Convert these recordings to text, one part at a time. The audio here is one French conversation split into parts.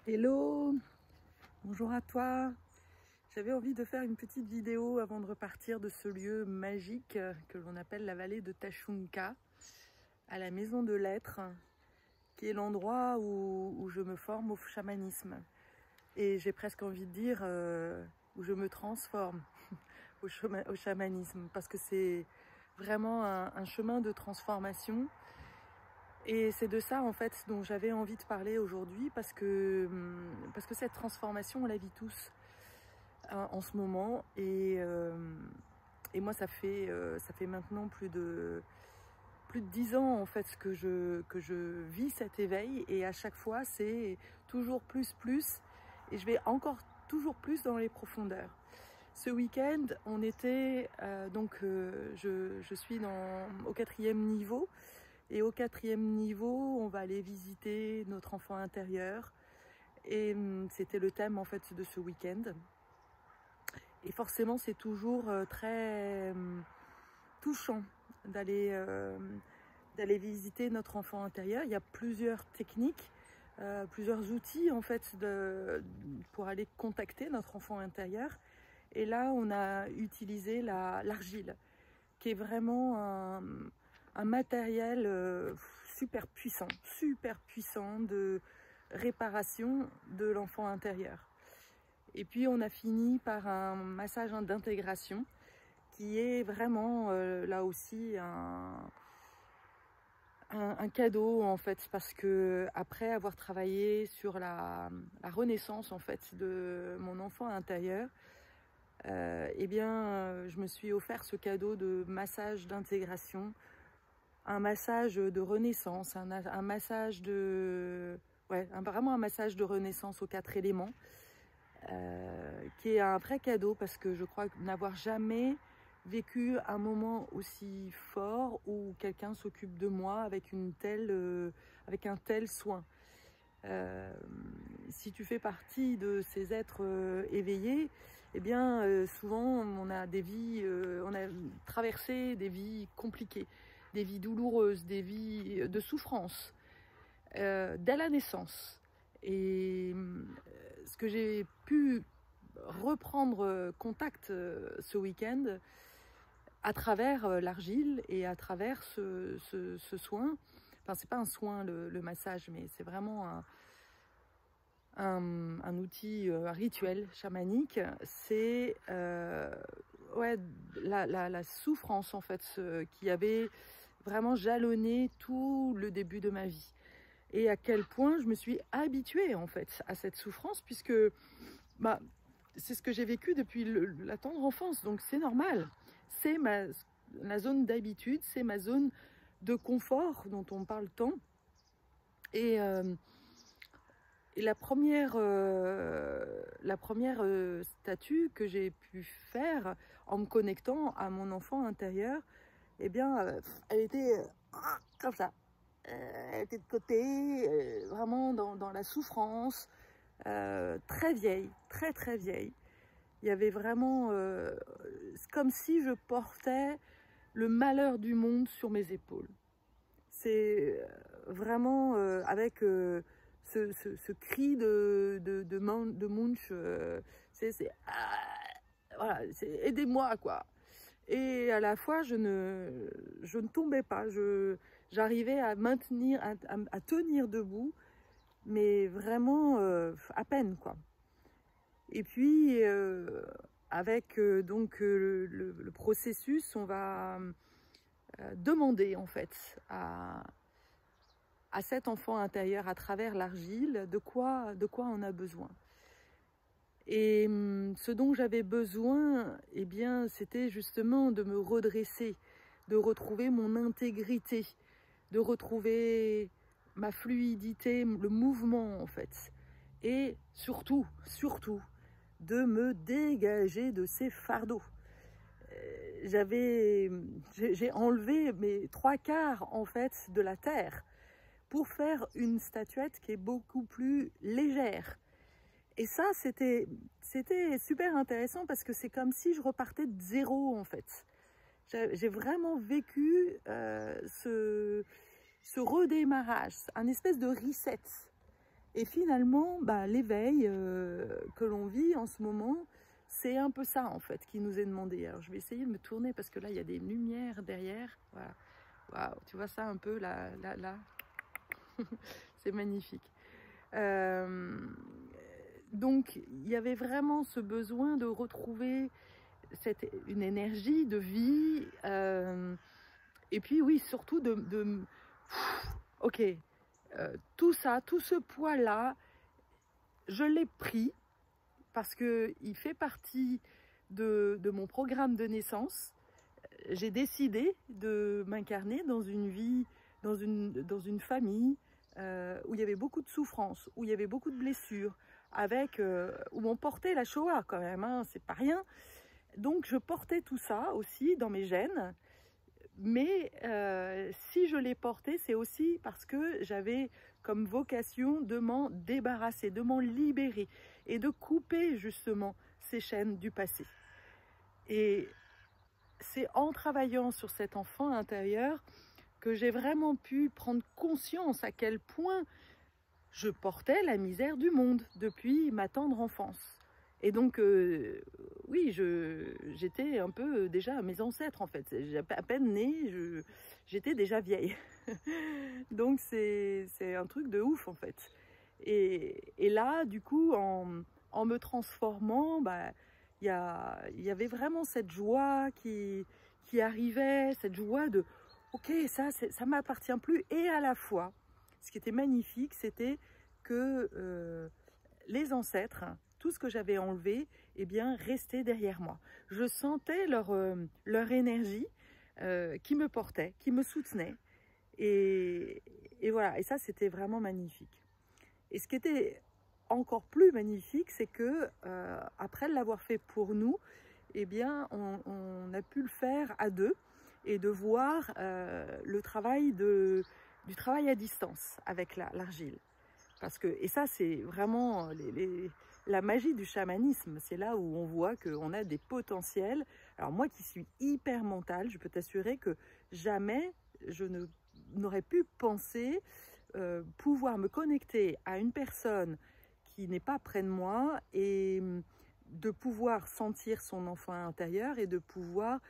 Hello, bonjour à toi. J'avais envie de faire une petite vidéo avant de repartir de ce lieu magique que l'on appelle la vallée de Tashunka, à la maison de l'être, qui est l'endroit où je me forme au chamanisme. Et j'ai presque envie de dire où je me transforme au chamanisme, parce que c'est vraiment un chemin de transformation. Et c'est de ça en fait dont j'avais envie de parler aujourd'hui, parce que cette transformation on la vit tous en ce moment, et moi ça fait maintenant plus de 10 ans en fait que je vis cet éveil, et à chaque fois c'est toujours plus, et je vais encore toujours plus dans les profondeurs. Ce week-end on était je suis au 4e niveau. Et au 4e niveau, on va aller visiter notre enfant intérieur. Et c'était le thème en fait de ce week-end. Et forcément, c'est toujours très touchant d'aller visiter notre enfant intérieur. Il y a plusieurs techniques, plusieurs outils en fait pour aller contacter notre enfant intérieur. Et là, on a utilisé l'argile, qui est vraiment un matériel super puissant de réparation de l'enfant intérieur. Et puis on a fini par un massage d'intégration qui est vraiment là aussi un cadeau en fait, parce que après avoir travaillé sur la renaissance en fait de mon enfant intérieur, je me suis offert ce cadeau de massage d'intégration, un massage de renaissance, un massage vraiment un massage de renaissance aux 4 éléments, qui est un vrai cadeau, parce que je crois n'avoir jamais vécu un moment aussi fort où quelqu'un s'occupe de moi avec un tel soin. Si tu fais partie de ces êtres éveillés, souvent on a on a traversé des vies compliquées, des vies douloureuses, des vies de souffrance dès la naissance. Et ce que j'ai pu reprendre contact ce week-end à travers l'argile et à travers ce soin. Enfin, c'est pas un soin le massage, mais c'est vraiment un outil, un rituel chamanique. C'est la souffrance en fait qui avait vraiment jalonné tout le début de ma vie, et à quel point je me suis habituée en fait à cette souffrance, puisque c'est ce que j'ai vécu depuis la tendre enfance, donc c'est normal. C'est la zone d'habitude, c'est ma zone de confort dont on parle tant. Et la première statue que j'ai pu faire en me connectant à mon enfant intérieur, elle était comme ça. Elle était de côté, vraiment dans la souffrance, très vieille, très vieille. Il y avait vraiment, comme si je portais le malheur du monde sur mes épaules. C'est vraiment avec ce cri de Munch, voilà, c'est aidez-moi quoi. Et à la fois je ne tombais pas, j'arrivais à maintenir, à tenir debout, mais vraiment à peine quoi. Et puis avec le processus, on va demander en fait à cet enfant intérieur, à travers l'argile, de quoi on a besoin. Et ce dont j'avais besoin, c'était justement de me redresser, de retrouver mon intégrité, de retrouver ma fluidité, le mouvement en fait. Et surtout, de me dégager de ces fardeaux. J'ai enlevé mes 3/4 en fait de la terre pour faire une statuette qui est beaucoup plus légère. Et ça, c'était super intéressant, parce que c'est comme si je repartais de zéro en fait. J'ai vraiment vécu ce redémarrage, un espèce de reset. Et finalement, bah, l'éveil que l'on vit en ce moment, c'est un peu ça en fait qui nous est demandé. Alors je vais essayer de me tourner parce que là il y a des lumières derrière. Voilà. Waouh, tu vois ça un peu là. C'est magnifique. Donc il y avait vraiment ce besoin de retrouver une énergie de vie. Et puis oui, surtout ok, tout ça, tout ce poids-là, je l'ai pris parce qu'il fait partie de mon programme de naissance. J'ai décidé de m'incarner dans une vie, dans une famille où il y avait beaucoup de souffrances, où il y avait beaucoup de blessures, où on portait la Shoah quand même, hein, c'est pas rien. Donc je portais tout ça aussi dans mes gènes. Mais si je l'ai porté, c'est aussi parce que j'avais comme vocation de m'en débarrasser, de m'en libérer et de couper justement ces chaînes du passé. Et c'est en travaillant sur cet enfant intérieur que j'ai vraiment pu prendre conscience à quel point je portais la misère du monde depuis ma tendre enfance. Et donc, oui, j'étais un peu déjà mes ancêtres en fait. À peine née, j'étais déjà vieille. Donc, c'est un truc de ouf en fait. Et là, du coup, en me transformant, bah, y avait vraiment cette joie qui arrivait, cette joie de « Ok, ça m'appartient plus ». Et à la fois, ce qui était magnifique, c'était que les ancêtres, tout ce que j'avais enlevé, eh bien, restait derrière moi. Je sentais leur énergie qui me portait, qui me soutenait. Et voilà, et ça, c'était vraiment magnifique. Et ce qui était encore plus magnifique, c'est que après l'avoir fait pour nous, eh bien, on a pu le faire à deux et de voir le travail du travail à distance avec l'argile. Et ça, c'est vraiment la magie du chamanisme. C'est là où on voit qu'on a des potentiels. Alors moi qui suis hyper mentale, je peux t'assurer que jamais je n'aurais pu penser pouvoir me connecter à une personne qui n'est pas près de moi et de pouvoir sentir son enfant intérieur et de pouvoir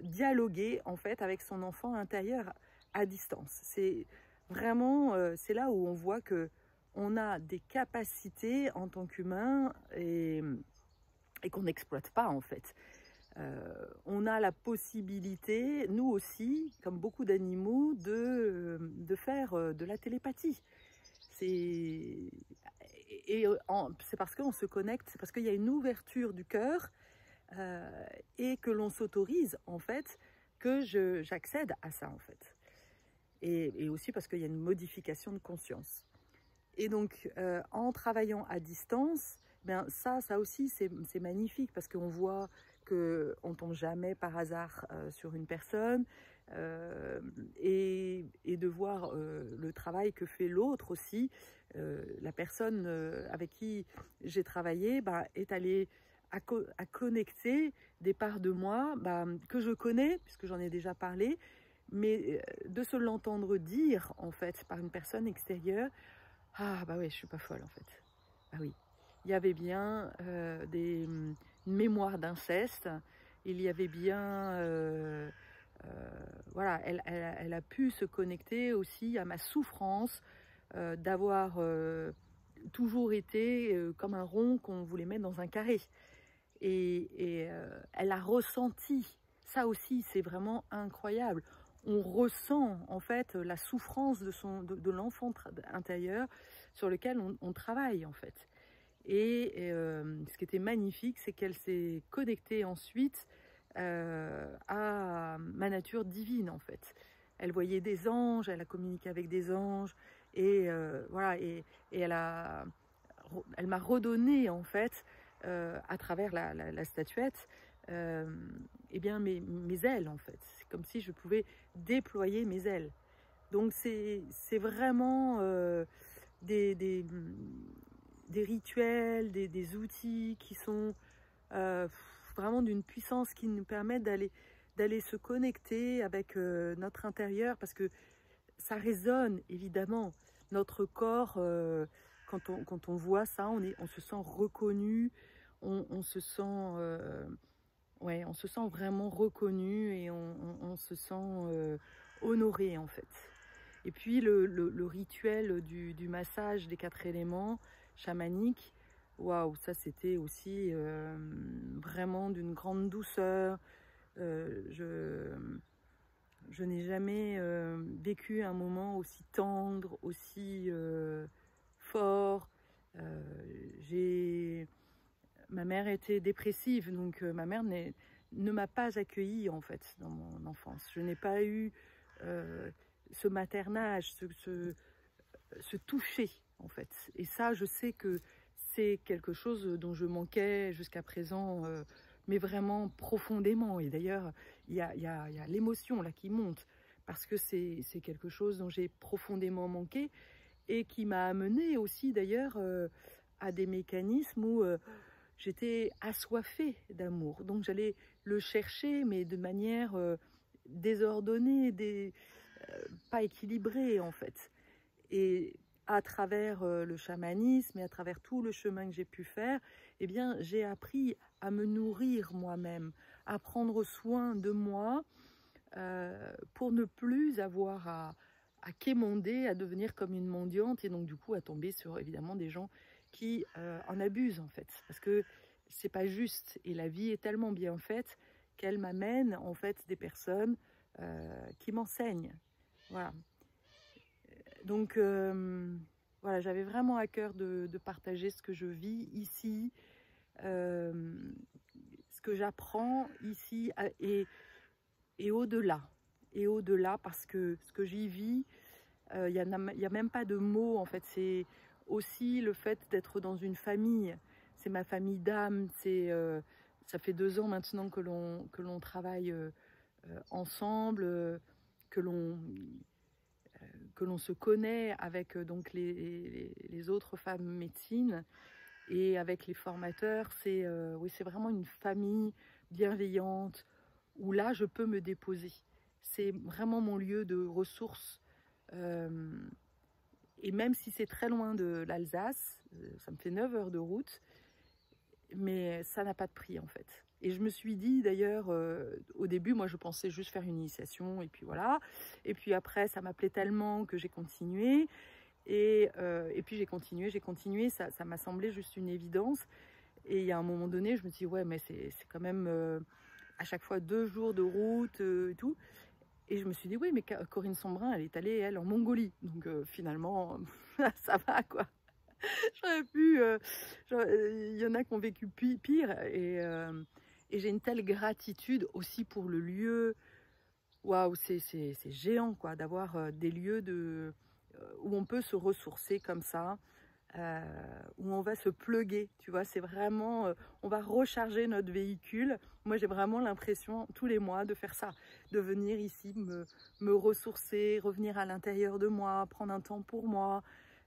dialoguer en fait avec son enfant intérieur à distance. C'est vraiment, c'est là où on voit que on a des capacités en tant qu'humain et qu'on n'exploite pas en fait. On a la possibilité, nous aussi, comme beaucoup d'animaux, de faire de la télépathie. C'est parce qu'on se connecte, c'est parce qu'il y a une ouverture du cœur et que l'on s'autorise en fait que j'accède à ça en fait. Et aussi parce qu'il y a une modification de conscience. Et donc, en travaillant à distance, ben ça aussi, c'est magnifique parce qu'on voit qu'on ne tombe jamais par hasard sur une personne et de voir le travail que fait l'autre aussi. La personne avec qui j'ai travaillé est allée à connecter des parts de moi que je connais, puisque j'en ai déjà parlé, mais de se l'entendre dire, en fait, par une personne extérieure, ah bah ouais, je suis pas folle en fait. Ah oui, il y avait bien une mémoire d'inceste, il y avait bien, voilà, elle a pu se connecter aussi à ma souffrance d'avoir toujours été comme un rond qu'on voulait mettre dans un carré. Et elle a ressenti, ça aussi c'est vraiment incroyable. On ressent en fait la souffrance de l'enfant intérieur sur lequel on travaille en fait. Et ce qui était magnifique, c'est qu'elle s'est connectée ensuite à ma nature divine en fait. Elle voyait des anges, elle a communiqué avec des anges et voilà, et elle m'a redonné en fait à travers la statuette eh bien mes ailes en fait. C'est comme si je pouvais déployer mes ailes. Donc c'est vraiment des rituels, des outils qui sont vraiment d'une puissance qui nous permettent d'aller se connecter avec notre intérieur parce que ça résonne évidemment. Notre corps, quand quand on voit ça, on se sent reconnu, on se sent, ouais, on se sent vraiment reconnu et on se sent honoré en fait. Et puis le rituel du massage des 4 éléments chamaniques, waouh, ça c'était aussi vraiment d'une grande douceur. Je n'ai jamais vécu un moment aussi tendre, aussi fort. Ma mère était dépressive, donc ma mère ne m'a pas accueillie en fait dans mon enfance. Je n'ai pas eu ce maternage, ce toucher en fait. Et ça, je sais que c'est quelque chose dont je manquais jusqu'à présent, mais vraiment profondément. Et d'ailleurs, il y a l'émotion là qui monte, parce que c'est quelque chose dont j'ai profondément manqué et qui m'a amené aussi d'ailleurs à des mécanismes où j'étais assoiffée d'amour. Donc j'allais le chercher, mais de manière désordonnée, pas équilibrée en fait. Et à travers le chamanisme et à travers tout le chemin que j'ai pu faire, eh bien, j'ai appris à me nourrir moi-même, à prendre soin de moi pour ne plus avoir à quémander, à devenir comme une mendiante et donc du coup à tomber sur évidemment des gens qui en abusent en fait. Parce que c'est pas juste et la vie est tellement bien faite qu'elle m'amène en fait des personnes qui m'enseignent. Voilà. Donc voilà, j'avais vraiment à cœur de partager ce que je vis ici, ce que j'apprends ici et au-delà. Et au-delà, parce que ce que j'y vis, il y a même pas de mots en fait. C'est aussi le fait d'être dans une famille. C'est ma famille d'âme. Ça fait 2 ans maintenant que l'on travaille ensemble, que l'on se connaît avec donc les autres femmes médecines et avec les formateurs. Oui, c'est vraiment une famille bienveillante où là je peux me déposer. C'est vraiment mon lieu de ressources. Et même si c'est très loin de l'Alsace, ça me fait 9 heures de route, mais ça n'a pas de prix en fait. Et je me suis dit d'ailleurs, au début, moi je pensais juste faire une initiation et puis voilà. Et puis après, ça m'appelait tellement que j'ai continué. Et puis j'ai continué, ça m'a semblé juste une évidence. Et il y a un moment donné, je me suis dit, ouais, mais c'est quand même à chaque fois 2 jours de route et tout. Et je me suis dit, oui, mais Corinne Sombrin, elle est allée, elle, en Mongolie. Donc finalement, ça va, quoi. J'aurais pu... il y en a qui ont vécu pire. Et j'ai une telle gratitude aussi pour le lieu. Waouh, c'est géant, quoi, d'avoir des lieux où on peut se ressourcer comme ça. Où on va se plugger, tu vois, c'est vraiment, on va recharger notre véhicule. Moi, j'ai vraiment l'impression tous les mois de faire ça, de venir ici me ressourcer, revenir à l'intérieur de moi, prendre un temps pour moi,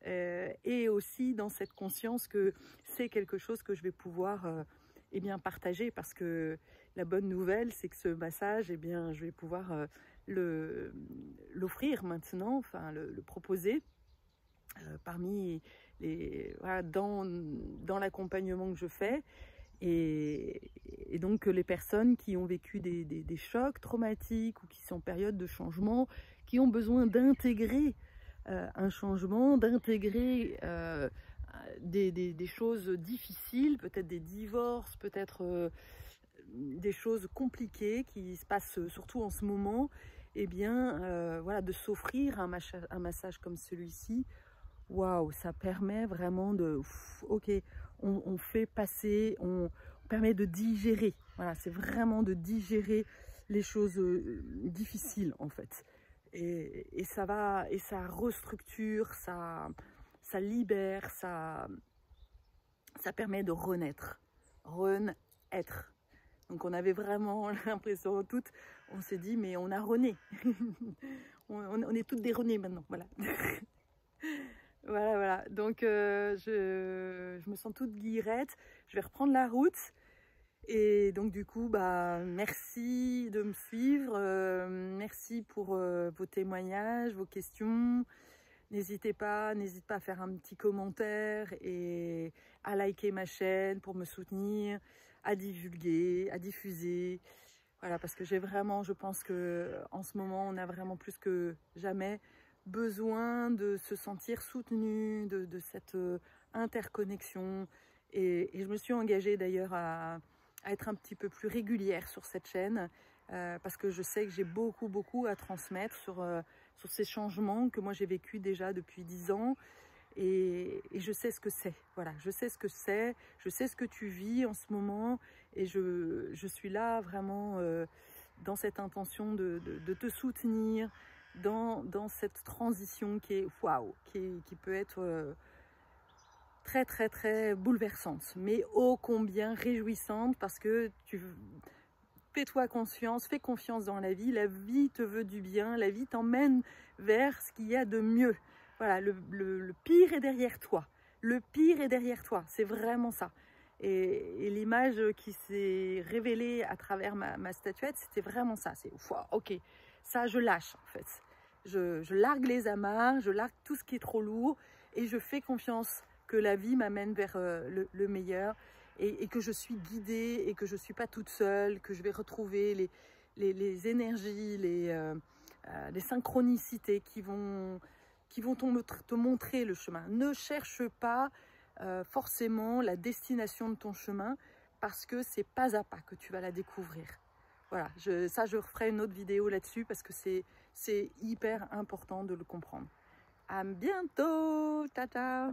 et aussi dans cette conscience que c'est quelque chose que je vais pouvoir eh bien, partager, parce que la bonne nouvelle, c'est que ce massage, eh bien, je vais pouvoir l'offrir maintenant, enfin le proposer parmi voilà, dans l'accompagnement que je fais. Et donc les personnes qui ont vécu des chocs traumatiques ou qui sont en période de changement, qui ont besoin d'intégrer un changement, d'intégrer des choses difficiles, peut-être des divorces, peut-être des choses compliquées qui se passent surtout en ce moment, et bien voilà, de s'offrir un massage comme celui-ci. Waouh, ça permet vraiment ok, on fait passer, on permet de digérer. Voilà, c'est vraiment de digérer les choses difficiles en fait. Et ça va, et ça restructure, ça libère, ça permet de renaître. Donc on avait vraiment l'impression toutes, on s'est dit mais on a rené. on est toutes des renées maintenant, voilà. Voilà. Donc je me sens toute guillerette. Je vais reprendre la route. Et donc du coup, bah, merci de me suivre. Merci pour vos témoignages, vos questions. n'hésite pas à faire un petit commentaire et à liker ma chaîne pour me soutenir, à divulguer, à diffuser. Voilà, parce que je pense que en ce moment, on a vraiment plus que jamais besoin de se sentir soutenu, de cette interconnexion. Et je me suis engagée d'ailleurs à être un petit peu plus régulière sur cette chaîne, parce que je sais que j'ai beaucoup à transmettre sur ces changements que moi j'ai vécu déjà depuis 10 ans. Et je sais ce que c'est, voilà, je sais ce que c'est, je sais ce que tu vis en ce moment, et je suis là vraiment dans cette intention de te soutenir dans cette transition qui est waouh, qui peut être très bouleversante, mais ô combien réjouissante, parce que fais-toi confiance, fais confiance dans la vie te veut du bien, la vie t'emmène vers ce qu'il y a de mieux. Voilà, le pire est derrière toi. Le pire est derrière toi, c'est vraiment ça. Et l'image qui s'est révélée à travers ma statuette, c'était vraiment ça. C'est ok, ça je lâche en fait. Je largue les amarres, je largue tout ce qui est trop lourd et je fais confiance que la vie m'amène vers le meilleur. Et que je suis guidée et que je ne suis pas toute seule, que je vais retrouver les énergies, les synchronicités qui vont te montrer le chemin. Ne cherche pas forcément la destination de ton chemin, parce que c'est pas à pas que tu vas la découvrir. Voilà, je referai une autre vidéo là-dessus, parce que c'est hyper important de le comprendre. À bientôt, ciao ciao.